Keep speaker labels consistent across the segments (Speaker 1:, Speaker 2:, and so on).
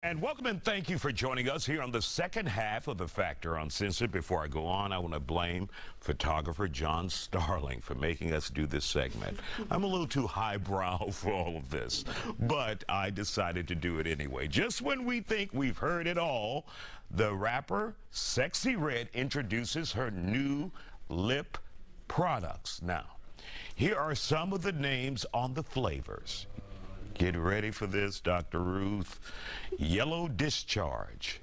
Speaker 1: And welcome and thank you for joining us here on the second half of the Factor Uncensored. Before I go on, I want to blame photographer John Starling for making us do this segment. I'm a little too highbrow for all of this, but I decided to do it anyway. Just when we think we've heard it all, the rapper Sexy Red introduces her new lip products. Now, here are some of the names on the flavors. Get ready for this, Dr. Ruth. Yellow Discharge,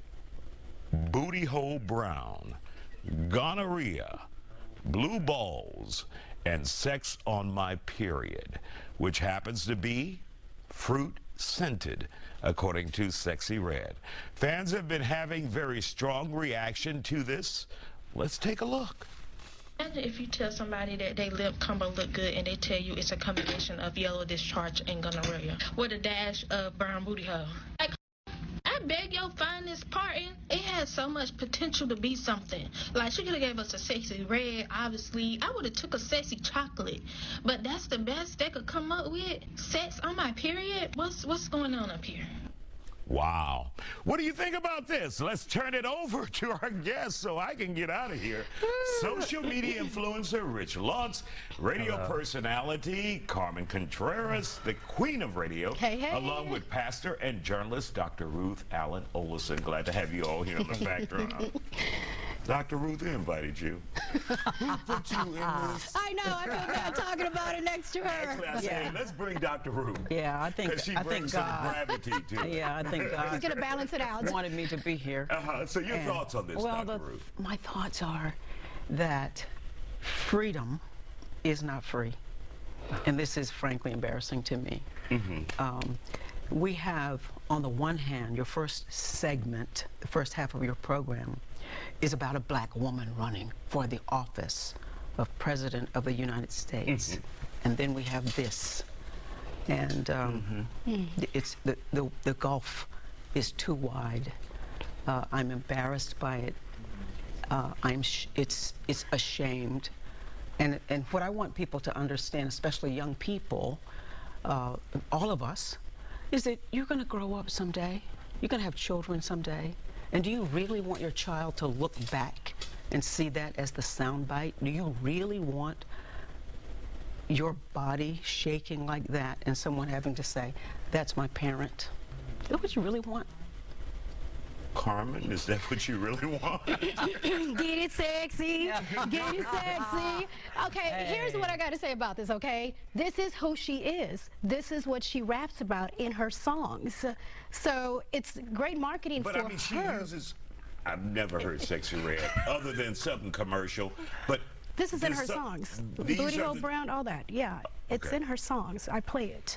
Speaker 1: Booty Hole Brown, Gonorrhea, Blue Balls, and Sex on My Period, which happens to be fruit scented, according to Sexy Red. Fans have been having very strong reaction to this. Let's take a look.
Speaker 2: Imagine if you tell somebody that their lip combo look good and they tell you it's a combination of yellow discharge and gonorrhea with a dash of brown booty hole. Like, I beg your finest pardon. It has so much potential to be something. Like, she could have gave us a Sexy Red, obviously. I would have took a Sexy Chocolate. But that's the best they could come up with. Sex on my period? What's going on up here?
Speaker 1: Wow. What do you think about this? Let's turn it over to our guest so I can get out of here. Social media influencer Rich Lux, radio personality Carmen Contreras, the queen of radio, along with pastor and journalist Dr. Ruth Allen Olison. Glad to have you all here on the Factor. Dr. Ruth, who invited you? Who put you in this?
Speaker 3: I know. I feel bad talking about it next to her.
Speaker 1: Actually, I said, let's bring Dr. Ruth.
Speaker 4: Yeah, I think
Speaker 1: she brings some gravity to it.
Speaker 4: Yeah, I think God
Speaker 3: He's gonna balance it out.
Speaker 4: Wanted me to be here.
Speaker 1: So your thoughts on this, Dr. Ruth?
Speaker 4: My thoughts are that freedom is not free, and this is frankly embarrassing to me. We have, on the one hand, your first segment, the first half of your program, is about a black woman running for the office of President of the United States. And then we have this. And it's the gulf is too wide. I'm embarrassed by it. It's ashamed. And what I want people to understand, especially young people, all of us, is that you're going to grow up someday. You're going to have children someday. And do you really want your child to look back and see that as the soundbite? Do you really want your body shaking like that and someone having to say, that's my parent? Is that what you really want?
Speaker 1: Carmen, is that what you really want?
Speaker 3: Get it sexy. Get it sexy. Okay, here's what I got to say about this, okay? This is who she is. This is what she raps about in her songs. So it's great marketing for her.
Speaker 1: But I mean, she uses, I've never heard Sexy Red other than something commercial, but
Speaker 3: this is in her songs. Booty Hole Brown, all that. Yeah, it's in her songs. I play it.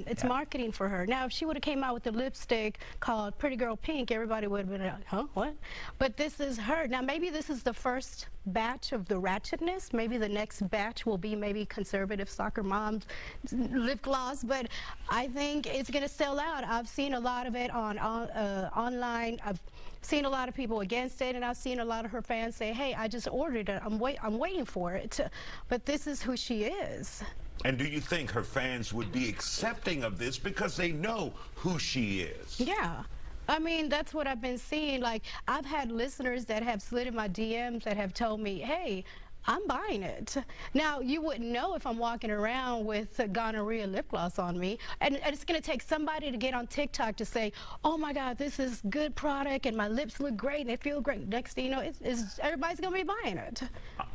Speaker 3: It's marketing for her. Now, if she would have came out with a lipstick called Pretty Girl Pink, everybody would have been like, huh, what? But this is her. Now, maybe this is the first batch of the ratchetness. Maybe the next batch will be maybe conservative soccer moms lip gloss, but I think it's going to sell out. I've seen a lot of it on online. I've seen a lot of people against it, and I've seen a lot of her fans say, hey, I just ordered it. I'm waiting for it. But this is who she is.
Speaker 1: And do you think her fans would be accepting of this because they know who she is?
Speaker 3: Yeah. I mean, that's what I've been seeing. Like, I've had listeners that have slid in my DMs that have told me, hey, I'm buying it. Now, you wouldn't know if I'm walking around with a gonorrhea lip gloss on me. And it's going to take somebody to get on TikTok to say, oh, my God, this is good product, and my lips look great, and they feel great. Next thing you know, everybody's going to be buying it.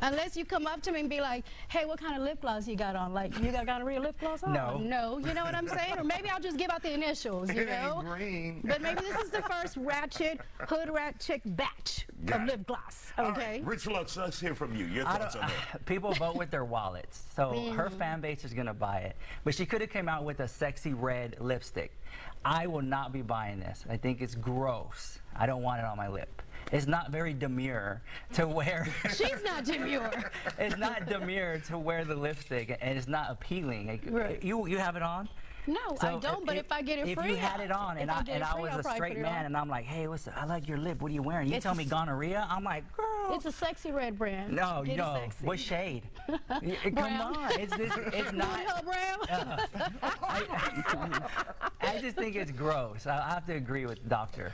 Speaker 3: Unless you come up to me and be like, hey, what kind of lip gloss you got on? Like, you got gonorrhea lip gloss on?
Speaker 4: No.
Speaker 3: No. You know what I'm saying? Or maybe I'll just give out the initials, you know?
Speaker 1: Green.
Speaker 3: But maybe this is the first ratchet, hood rat chick batch of lip gloss, okay?
Speaker 1: All right. Rich Lux, let's hear from you. Your thoughts on that?
Speaker 5: People vote with their wallets, so her fan base is going to buy it. But she could have came out with a Sexy Red lipstick. I will not be buying this. I think it's gross. I don't want it on my lip. It's not very demure to wear.
Speaker 3: She's not demure.
Speaker 5: It's not demure to wear the lipstick, and it's not appealing.
Speaker 3: Right.
Speaker 5: You have it on?
Speaker 3: No, so I don't, but if I get it free.
Speaker 5: If you had it on and I was a straight man and I'm like, hey, I like your lip, what are you wearing? You tell me gonorrhea, I'm like, girl.
Speaker 3: It's a sexy red brand.
Speaker 5: No,
Speaker 3: Get it
Speaker 5: no.
Speaker 3: sexy.
Speaker 5: What shade? Come
Speaker 3: Brown.
Speaker 5: on. It's not.
Speaker 3: Brown.
Speaker 5: I just think it's gross. I have to agree with Doctor.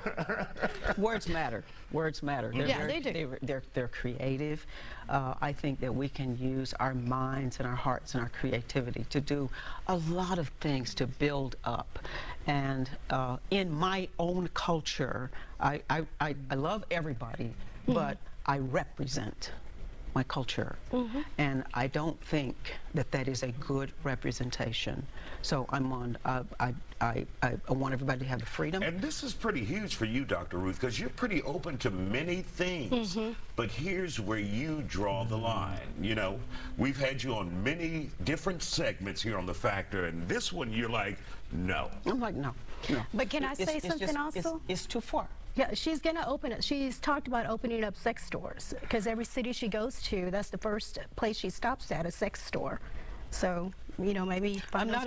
Speaker 4: Words matter. Words matter.
Speaker 3: Yeah, they do.
Speaker 4: They're creative. I think that we can use our minds and our hearts and our creativity to do a lot of things to build up. And in my own culture, I love everybody, but I represent my culture, and I don't think that that is a good representation. So I'm on. I want everybody to have the freedom.
Speaker 1: And this is pretty huge for you, Dr. Ruth, because you're pretty open to many things. But here's where you draw the line. You know, we've had you on many different segments here on The Factor, and this one you're like, no.
Speaker 4: I'm like, no.
Speaker 3: But can I say something also?
Speaker 4: It's too far.
Speaker 3: Yeah, she's going to open it. She's talked about opening up sex stores because every city she goes to, that's the first place she stops at, a sex store. So, you know, maybe
Speaker 4: I'm not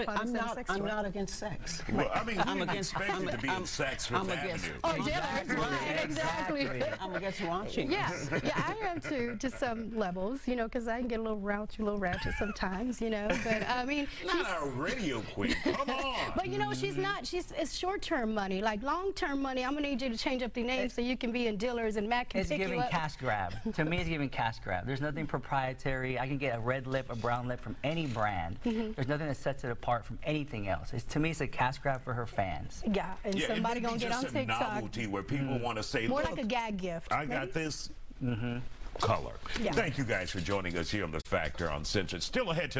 Speaker 4: against sex.
Speaker 1: Well, I mean, I'm expected to be in Sex Fifth Avenue.
Speaker 3: Oh, Dillard's, right, exactly.
Speaker 4: I'm against launching.
Speaker 3: Yeah, I am too, to some levels, you know, because I can get a little ratchet sometimes, you know. But I mean,
Speaker 1: not our radio queen. Come on.
Speaker 3: But you know, it's short-term money. Like long-term money, I'm gonna need you to change up the name so you can be in Dillard's and Mac can
Speaker 5: It's
Speaker 3: pick you
Speaker 5: giving
Speaker 3: up.
Speaker 5: cash grab. To me, it's giving cash grab. There's nothing proprietary. I can get a red lip, a brown lip from any brand. There's nothing that sets it apart from anything else. To me, it's a cash grab for her fans.
Speaker 3: Yeah, and somebody gonna get on
Speaker 1: just a
Speaker 3: TikTok.
Speaker 1: novelty where people want to say,
Speaker 3: More
Speaker 1: look,
Speaker 3: like a gag gift.
Speaker 1: I got this color.
Speaker 3: Yeah.
Speaker 1: Thank you guys for joining us here on The Factor Uncensored. Still ahead to